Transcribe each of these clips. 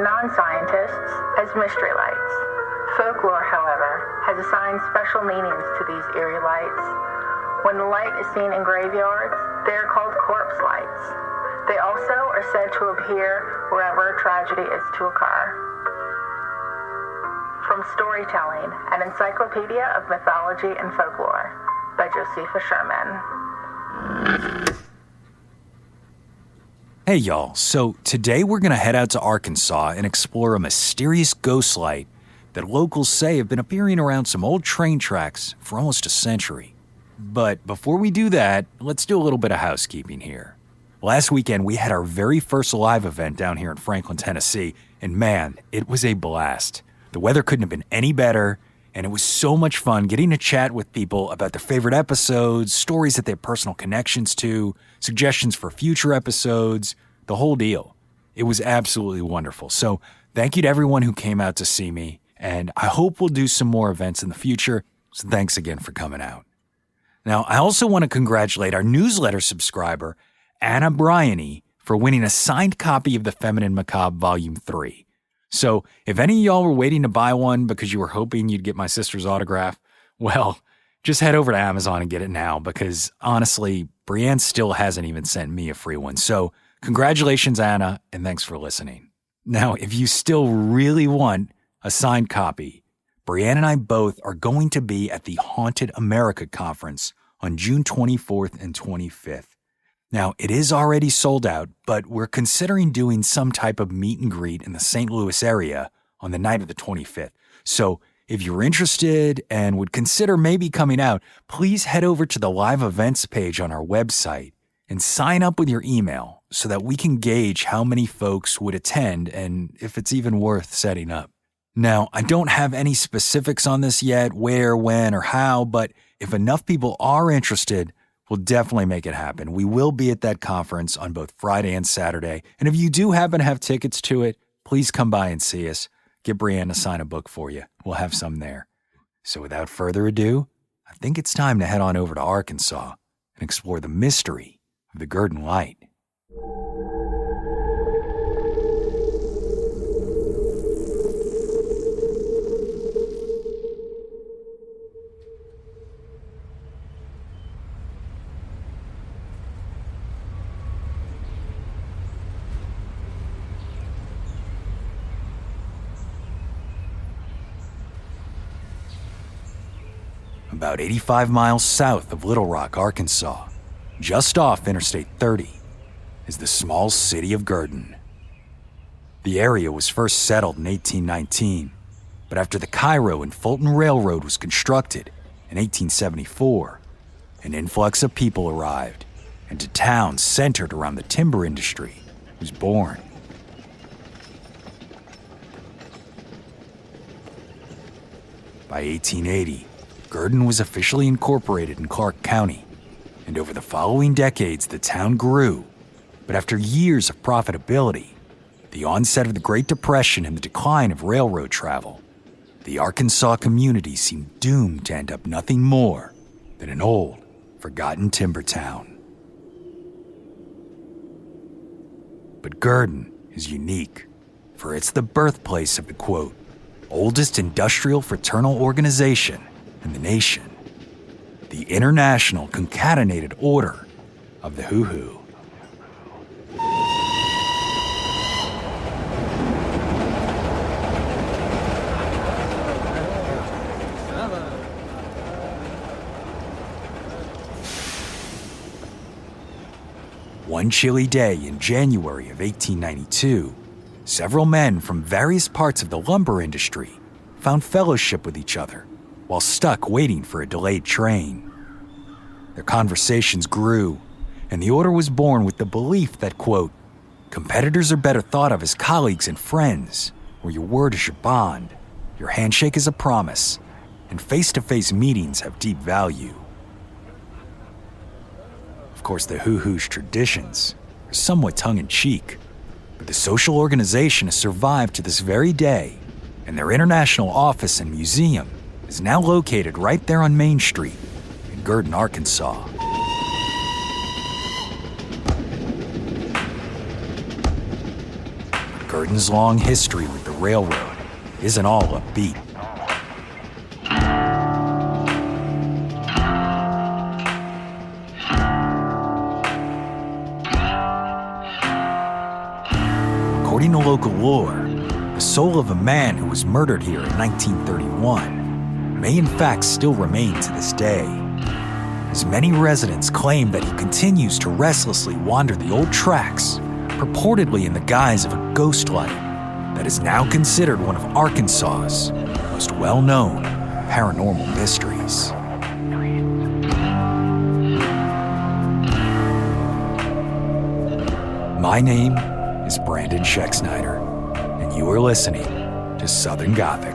by non-scientists as mystery lights. Folklore, however, has assigned special meanings to these eerie lights. When the light is seen in graveyards, they are called corpse lights. They also are said to appear wherever a tragedy is to occur. From Storytelling, an Encyclopedia of Mythology and Folklore, by Josefa Sherman. Hey y'all, so today we're going to head out to Arkansas and explore a mysterious ghost light that locals say have been appearing around some old train tracks for almost a century. But before we do that, let's do a little bit of housekeeping here. Last weekend we had our very first live event down here in Franklin, Tennessee, and man, it was a blast. The weather couldn't have been any better, and it was so much fun getting to chat with people about their favorite episodes, stories that they have personal connections to, suggestions for future episodes, the whole deal. It was absolutely wonderful. So thank you to everyone who came out to see me, and I hope we'll do some more events in the future, so thanks again for coming out. Now, I also want to congratulate our newsletter subscriber, Anna Bryany, for winning a signed copy of The Feminine Macabre Volume 3. So if any of y'all were waiting to buy one because you were hoping you'd get my sister's autograph, well, just head over to Amazon and get it now because honestly, Brienne still hasn't even sent me a free one. So congratulations, Anna, and thanks for listening. Now, if you still really want a signed copy, Brienne and I both are going to be at the Haunted America Conference on June 24th and 25th. Now, it is already sold out, but we're considering doing some type of meet and greet in the St. Louis area on the night of the 25th. So if you're interested and would consider maybe coming out, please head over to the live events page on our website and sign up with your email so that we can gauge how many folks would attend and if it's even worth setting up. Now, I don't have any specifics on this yet, where, when, or how, but if enough people are interested, we'll definitely make it happen. We will be at that conference on both Friday and Saturday. And if you do happen to have tickets to it, please come by and see us. Get Brienne to sign a book for you. We'll have some there. So without further ado, I think it's time to head on over to Arkansas and explore the mystery of the Gurdon Light. About 85 miles south of Little Rock, Arkansas, just off Interstate 30, is the small city of Gurdon. The area was first settled in 1819, but after the Cairo and Fulton Railroad was constructed in 1874, an influx of people arrived, and a town centered around the timber industry was born. By 1880, Gurdon was officially incorporated in Clark County, and over the following decades the town grew, but after years of profitability, the onset of the Great Depression and the decline of railroad travel, the Arkansas community seemed doomed to end up nothing more than an old, forgotten timber town. But Gurdon is unique, for it's the birthplace of the, quote, oldest industrial fraternal organization in the nation, the International Concatenated Order of the Hoo-Hoo. One chilly day in January of 1892, several men from various parts of the lumber industry found fellowship with each other while stuck waiting for a delayed train. Their conversations grew, and the order was born with the belief that, quote, competitors are better thought of as colleagues and friends, where your word is your bond, your handshake is a promise, and face-to-face meetings have deep value. Of course, the Hoo-Hoo's traditions are somewhat tongue-in-cheek, but the social organization has survived to this very day, and their international office and museum is now located right there on Main Street in Gurdon, Arkansas. Gurdon's long history with the railroad isn't all upbeat. According to local lore, the soul of a man who was murdered here in 1931 may in fact still remain to this day, as many residents claim that he continues to restlessly wander the old tracks, purportedly in the guise of a ghost light that is now considered one of Arkansas's most well-known paranormal mysteries. My name is Brandon Scheck-Snyder, and you are listening to Southern Gothic.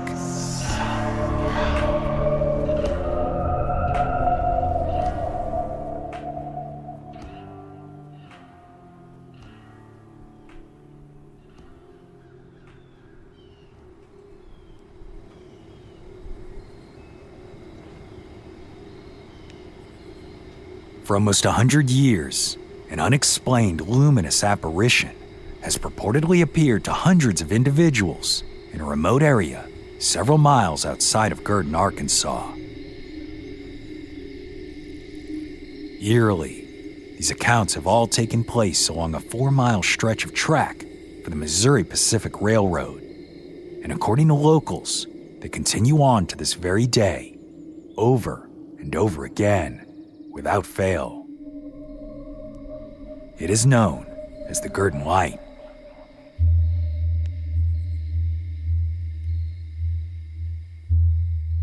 For almost 100 years, an unexplained luminous apparition has purportedly appeared to hundreds of individuals in a remote area several miles outside of Gurdon, Arkansas. Eerily, these accounts have all taken place along a 4-mile stretch of track for the Missouri Pacific Railroad, and according to locals, they continue on to this very day, over and over again, without fail. It is known as the Gurdon Light.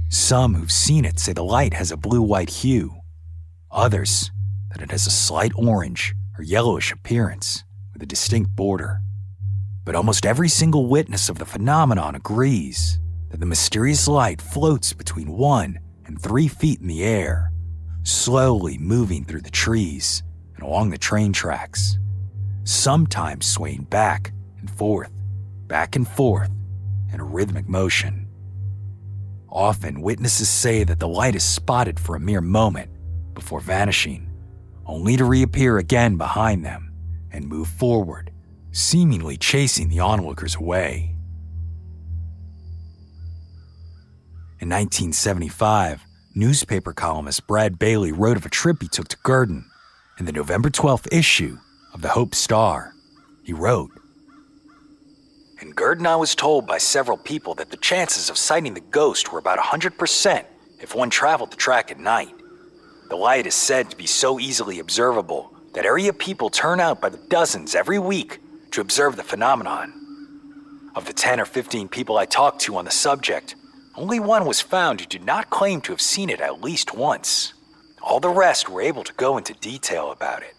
Some who've seen it say the light has a blue-white hue. Others that it has a slight orange or yellowish appearance with a distinct border. But almost every single witness of the phenomenon agrees that the mysterious light floats between 1 and 3 feet in the air, slowly moving through the trees and along the train tracks, sometimes swaying back and forth in a rhythmic motion. Often, witnesses say that the light is spotted for a mere moment before vanishing, only to reappear again behind them and move forward, seemingly chasing the onlookers away. In 1975, newspaper columnist Brad Bailey wrote of a trip he took to Gurdon. In the November 12th issue of the Hope Star, he wrote, "In Gurdon, I was told by several people that the chances of sighting the ghost were about 100% if one traveled the track at night. The light is said to be so easily observable that area people turn out by the dozens every week to observe the phenomenon. Of the 10 or 15 people I talked to on the subject, only one was found who did not claim to have seen it at least once. All the rest were able to go into detail about it.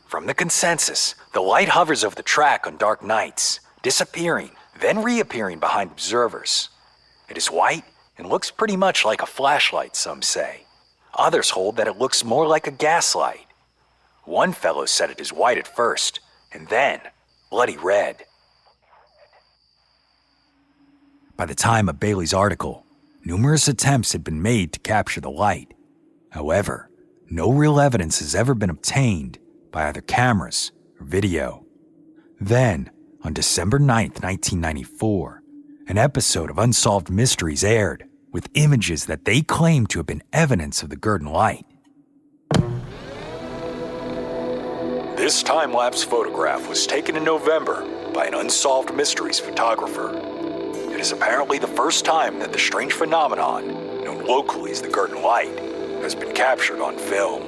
From the consensus, the light hovers over the track on dark nights, disappearing, then reappearing behind observers. It is white and looks pretty much like a flashlight, some say. Others hold that it looks more like a gaslight. One fellow said it is white at first, and then bloody red." By the time of Bailey's article, numerous attempts had been made to capture the light. However, no real evidence has ever been obtained by either cameras or video. Then, on December 9th, 1994, an episode of Unsolved Mysteries aired with images that they claimed to have been evidence of the Gurdon Light. This time-lapse photograph was taken in November by an Unsolved Mysteries photographer. It is apparently the first time that the strange phenomenon, known locally as the Gurdon Light, has been captured on film.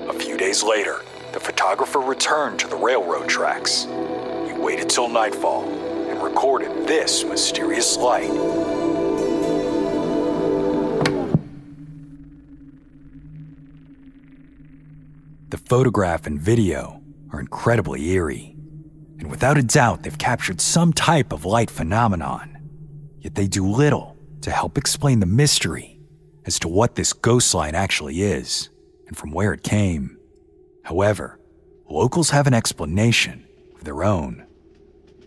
A few days later, the photographer returned to the railroad tracks. He waited till nightfall and recorded this mysterious light. The photograph and video are incredibly eerie, and without a doubt they've captured some type of light phenomenon. Yet they do little to help explain the mystery as to what this ghost light actually is and from where it came. However, locals have an explanation of their own.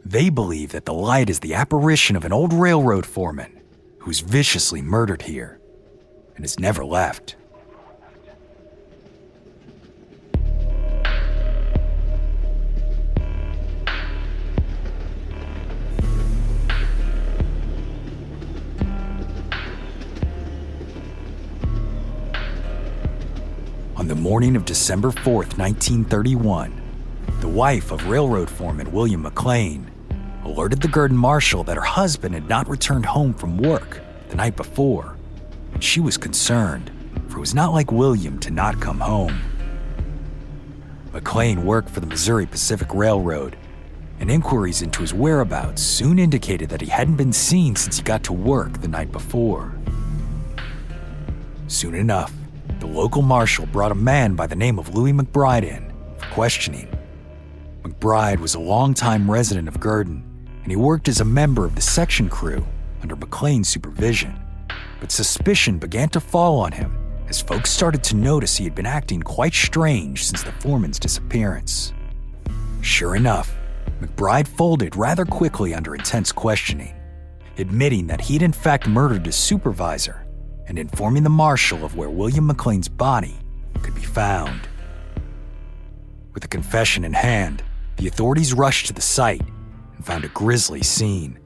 They believe that the light is the apparition of an old railroad foreman who's viciously murdered here and has never left. On the morning of December 4th, 1931, the wife of railroad foreman William McLean alerted the Gurdon marshal that her husband had not returned home from work the night before. And she was concerned, for it was not like William to not come home. McLean worked for the Missouri Pacific Railroad, and inquiries into his whereabouts soon indicated that he hadn't been seen since he got to work the night before. Soon enough, the local marshal brought a man by the name of Louis McBride in for questioning. McBride was a longtime resident of Gurdon, and he worked as a member of the section crew under McLean's supervision. But suspicion began to fall on him as folks started to notice he had been acting quite strange since the foreman's disappearance. Sure enough, McBride folded rather quickly under intense questioning, admitting that he'd in fact murdered his supervisor and informing the marshal of where William McLean's body could be found. With the confession in hand, the authorities rushed to the site and found a grisly scene.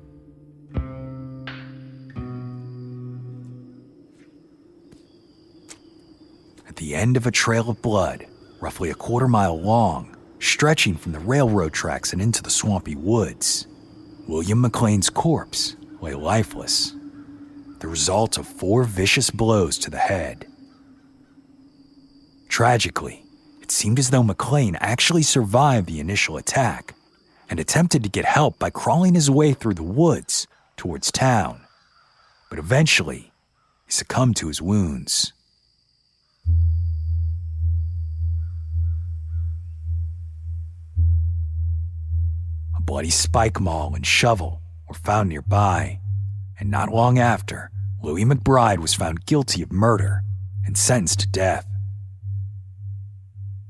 At the end of a trail of blood, roughly a quarter-mile long, stretching from the railroad tracks and into the swampy woods, William McLean's corpse lay lifeless, the result of 4 vicious blows to the head. Tragically, it seemed as though McLean actually survived the initial attack and attempted to get help by crawling his way through the woods towards town, but eventually he succumbed to his wounds. A bloody spike maul and shovel were found nearby, and not long after, Louis McBride was found guilty of murder and sentenced to death.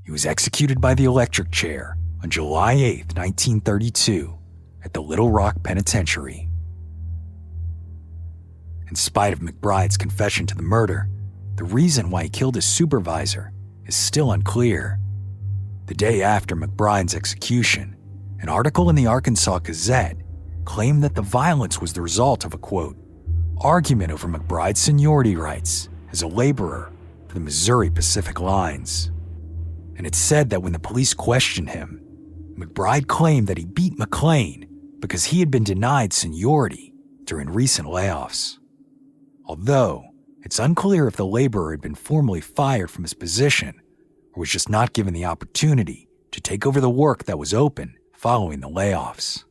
He was executed by the electric chair on July 8, 1932, at the Little Rock Penitentiary. In spite of McBride's confession to the murder, the reason why he killed his supervisor is still unclear. The day after McBride's execution, an article in the Arkansas Gazette claimed that the violence was the result of a, quote, argument over McBride's seniority rights as a laborer for the Missouri Pacific lines. And it said that when the police questioned him, McBride claimed that he beat McLean because he had been denied seniority during recent layoffs. Although, it's unclear if the laborer had been formally fired from his position or was just not given the opportunity to take over the work that was open following the layoffs.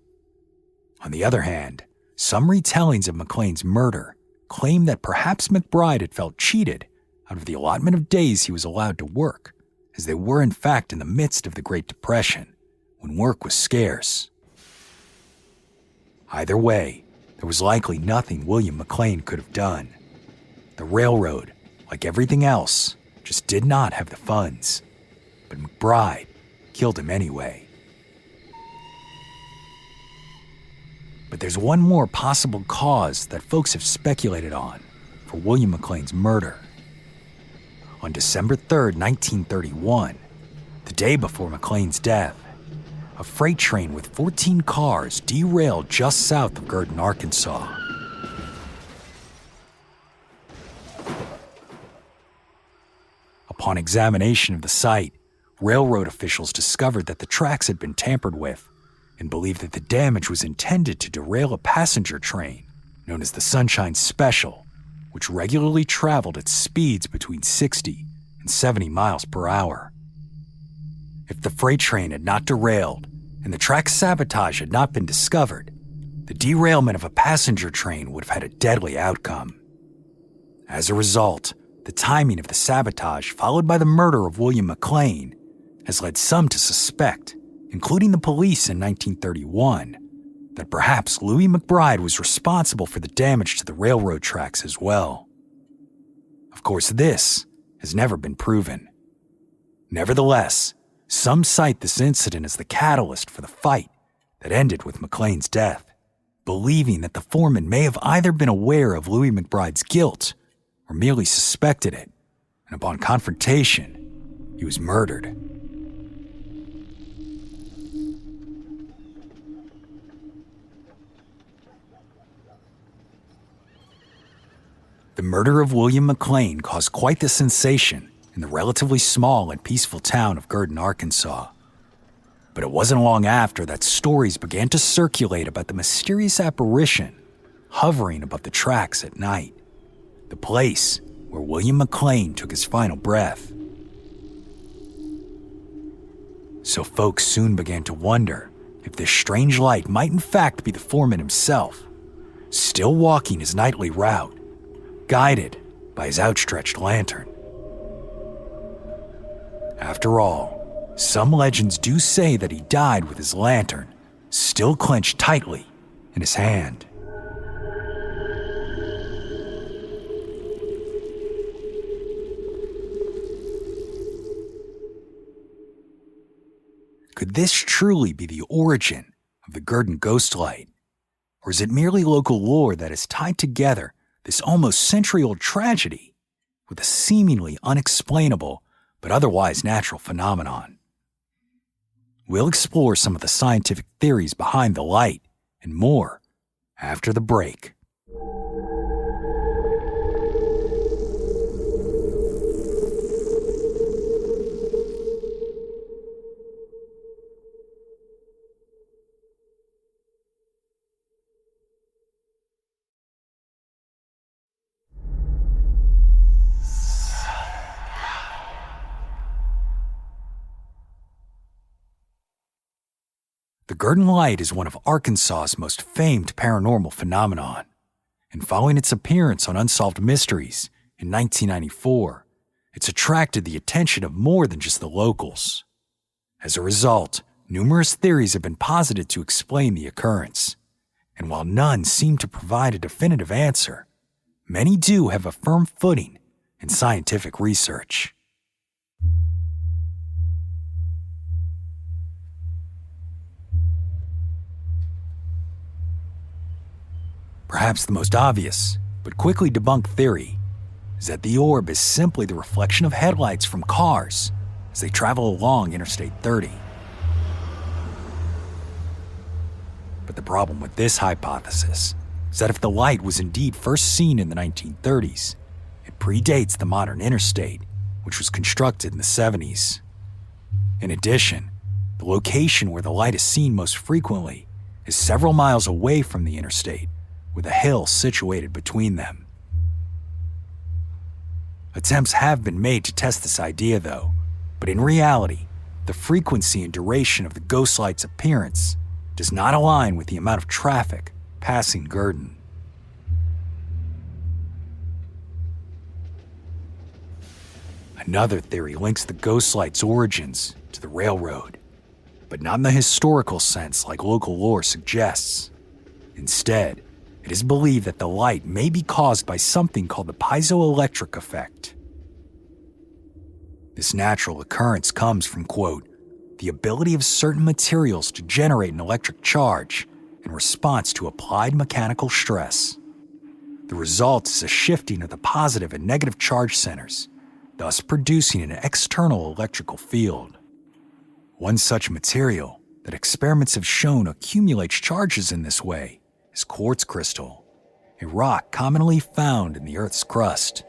On the other hand, some retellings of McLean's murder claim that perhaps McBride had felt cheated out of the allotment of days he was allowed to work, as they were in fact in the midst of the Great Depression, when work was scarce. Either way, there was likely nothing William McLean could have done. The railroad, like everything else, just did not have the funds. But McBride killed him anyway. But there's one more possible cause that folks have speculated on for William McLean's murder. On December 3rd, 1931, the day before McLean's death, a freight train with 14 cars derailed just south of Gurdon, Arkansas. Upon examination of the site, railroad officials discovered that the tracks had been tampered with and believed that the damage was intended to derail a passenger train known as the Sunshine Special, which regularly traveled at speeds between 60 and 70 miles per hour. If the freight train had not derailed and the track sabotage had not been discovered, the derailment of a passenger train would have had a deadly outcome. As a result, the timing of the sabotage, followed by the murder of William McLean, has led some to suspect, including the police in 1931, that perhaps Louis McBride was responsible for the damage to the railroad tracks as well. Of course, this has never been proven. Nevertheless, some cite this incident as the catalyst for the fight that ended with McLean's death, believing that the foreman may have either been aware of Louis McBride's guilt or merely suspected it, and upon confrontation, he was murdered. The murder of William McLean caused quite the sensation in the relatively small and peaceful town of Gurdon, Arkansas. But it wasn't long after that stories began to circulate about the mysterious apparition hovering above the tracks at night, the place where William McLean took his final breath. So folks soon began to wonder if this strange light might in fact be the foreman himself, still walking his nightly route, guided by his outstretched lantern. After all, some legends do say that he died with his lantern still clenched tightly in his hand. Could this truly be the origin of the Gurdon ghost light? Or is it merely local lore that has tied together this almost century-old tragedy with a seemingly unexplainable but otherwise natural phenomenon? We'll explore some of the scientific theories behind the light and more after the break. The Gurdon Light is one of Arkansas's most famed paranormal phenomenon, and following its appearance on Unsolved Mysteries in 1994, it's attracted the attention of more than just the locals. As a result, numerous theories have been posited to explain the occurrence, and while none seem to provide a definitive answer, many do have a firm footing in scientific research. Perhaps the most obvious, but quickly debunked theory is that the orb is simply the reflection of headlights from cars as they travel along Interstate 30. But the problem with this hypothesis is that if the light was indeed first seen in the 1930s, it predates the modern interstate, which was constructed in the 70s. In addition, the location where the light is seen most frequently is several miles away from the interstate, with a hill situated between them. Attempts have been made to test this idea, though, but in reality, the frequency and duration of the ghost light's appearance does not align with the amount of traffic passing Gurdon. Another theory links the ghost light's origins to the railroad, but not in the historical sense like local lore suggests. Instead, it is believed that the light may be caused by something called the piezoelectric effect. This natural occurrence comes from, quote, the ability of certain materials to generate an electric charge in response to applied mechanical stress. The result is a shifting of the positive and negative charge centers, thus producing an external electrical field. One such material that experiments have shown accumulates charges in this way is quartz crystal, a rock commonly found in the Earth's crust.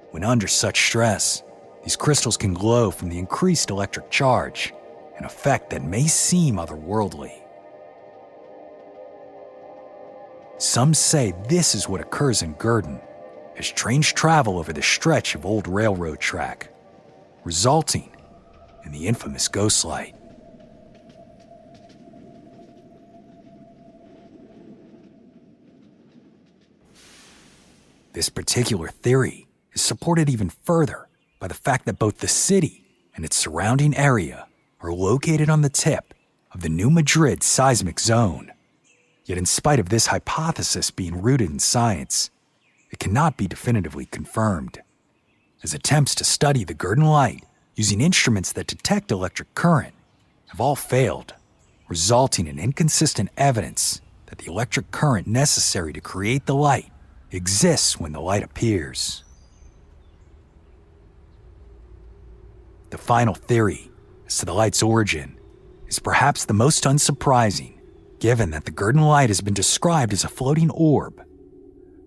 When under such stress, these crystals can glow from the increased electric charge, an effect that may seem otherworldly. Some say this is what occurs in Gurdon as trains travel over the stretch of old railroad track, resulting in the infamous ghost light. This particular theory is supported even further by the fact that both the city and its surrounding area are located on the tip of the New Madrid seismic zone. Yet in spite of this hypothesis being rooted in science, it cannot be definitively confirmed, as attempts to study the Gurdon Light using instruments that detect electric current have all failed, resulting in inconsistent evidence that the electric current necessary to create the light exists when the light appears. The final theory as to the light's origin is perhaps the most unsurprising, given that the Gurdon Light has been described as a floating orb.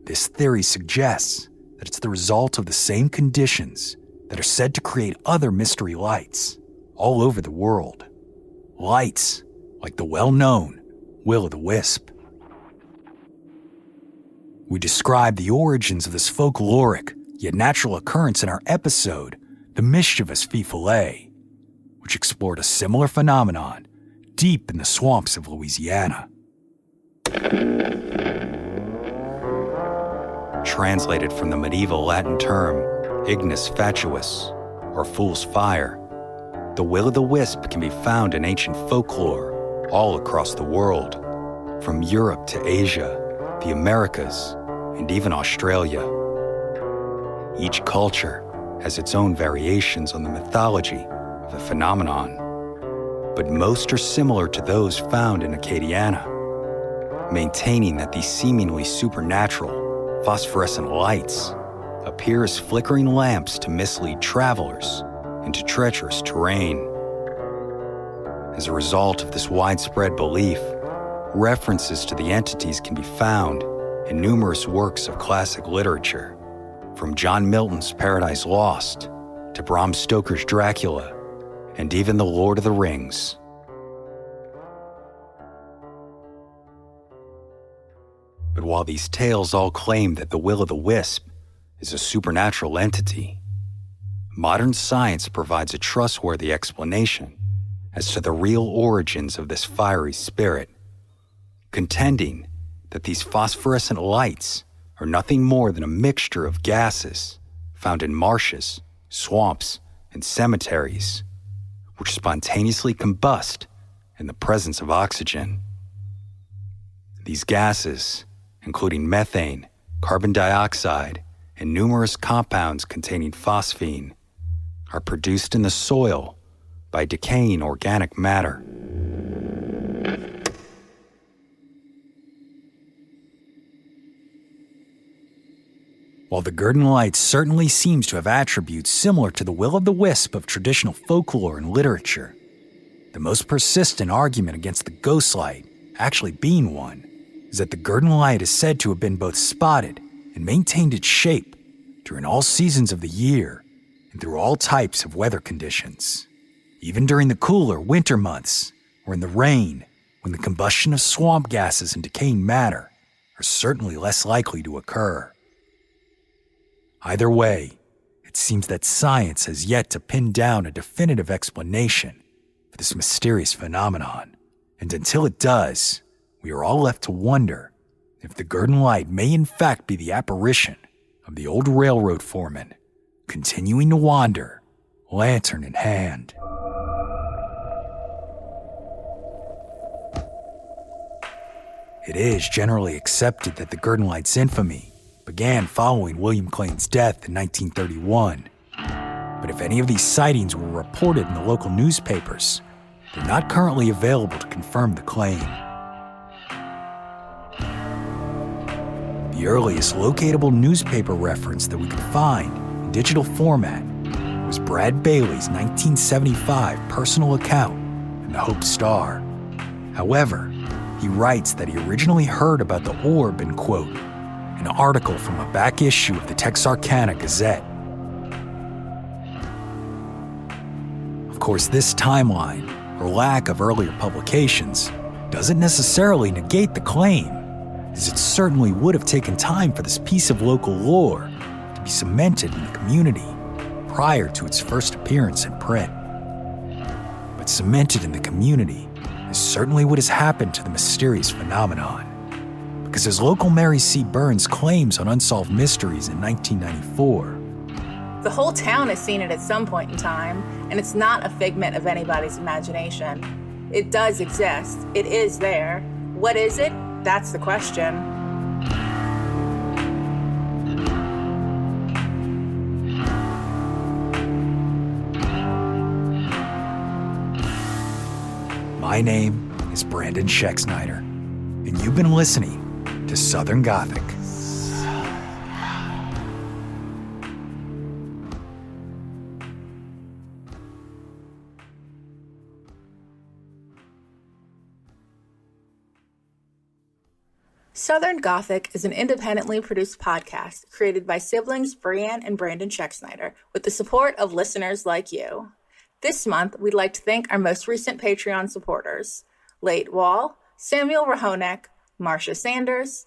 This theory suggests that it's the result of the same conditions that that are said to create other mystery lights all over the world. Lights like the well-known Will-o'-the-Wisp. We described the origins of this folkloric yet natural occurrence in our episode, The Mischievous Fee-Follet, which explored a similar phenomenon deep in the swamps of Louisiana. Translated from the medieval Latin term ignis fatuus, or fool's fire, the will-o'-the-wisp can be found in ancient folklore all across the world, from Europe to Asia, the Americas, and even Australia. Each culture has its own variations on the mythology of the phenomenon, but most are similar to those found in Acadiana, maintaining that these seemingly supernatural, phosphorescent lights appear as flickering lamps to mislead travelers into treacherous terrain. As a result of this widespread belief, references to the entities can be found in numerous works of classic literature, from John Milton's Paradise Lost to Bram Stoker's Dracula, and even The Lord of the Rings. But while these tales all claim that the will-o'-the-wisp is a supernatural entity, modern science provides a trustworthy explanation as to the real origins of this fiery spirit, contending that these phosphorescent lights are nothing more than a mixture of gases found in marshes, swamps, and cemeteries, which spontaneously combust in the presence of oxygen. These gases, including methane, carbon dioxide, and numerous compounds containing phosphine, are produced in the soil by decaying organic matter. While the Gurdon Light certainly seems to have attributes similar to the will-o'-the-wisp of traditional folklore and literature, the most persistent argument against the ghost light actually being one is that the Gurdon Light is said to have been both spotted and maintained its shape during all seasons of the year and through all types of weather conditions, even during the cooler winter months or in the rain, when the combustion of swamp gases and decaying matter are certainly less likely to occur. Either way, it seems that science has yet to pin down a definitive explanation for this mysterious phenomenon, and until it does, we are all left to wonder if the Gurdon Light may in fact be the apparition of the old railroad foreman continuing to wander, lantern in hand. It is generally accepted that the Gurdon Light's infamy began following William Clain's death in 1931. But if any of these sightings were reported in the local newspapers, they're not currently available to confirm the claim. The earliest locatable newspaper reference that we could find in digital format was Brad Bailey's 1975 personal account in the Hope Star. However, he writes that he originally heard about the orb in, quote, an article from a back issue of the Texarkana Gazette. Of course, this timeline, or lack of earlier publications, doesn't necessarily negate the claim, as it certainly would have taken time for this piece of local lore to be cemented in the community prior to its first appearance in print. But cemented in the community is certainly what has happened to the mysterious phenomenon. Because as local Mary C. Burns claims on Unsolved Mysteries in 1994, the whole town has seen it at some point in time, and it's not a figment of anybody's imagination. It does exist. It is there. What is it? That's the question. My name is Brandon Schexnayder, and you've been listening to Southern Gothic. Southern Gothic is an independently produced podcast created by siblings Brianne and Brandon Scheck-Snyder with the support of listeners like you. This month, we'd like to thank our most recent Patreon supporters, Late Wall, Samuel Rahonek, Marcia Sanders,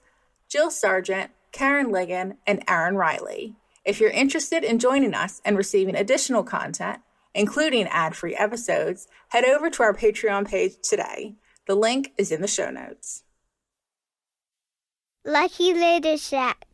Jill Sargent, Karen Ligon, and Aaron Riley. If you're interested in joining us and receiving additional content, including ad-free episodes, head over to our Patreon page today. The link is in the show notes. Lucky Lady Shack.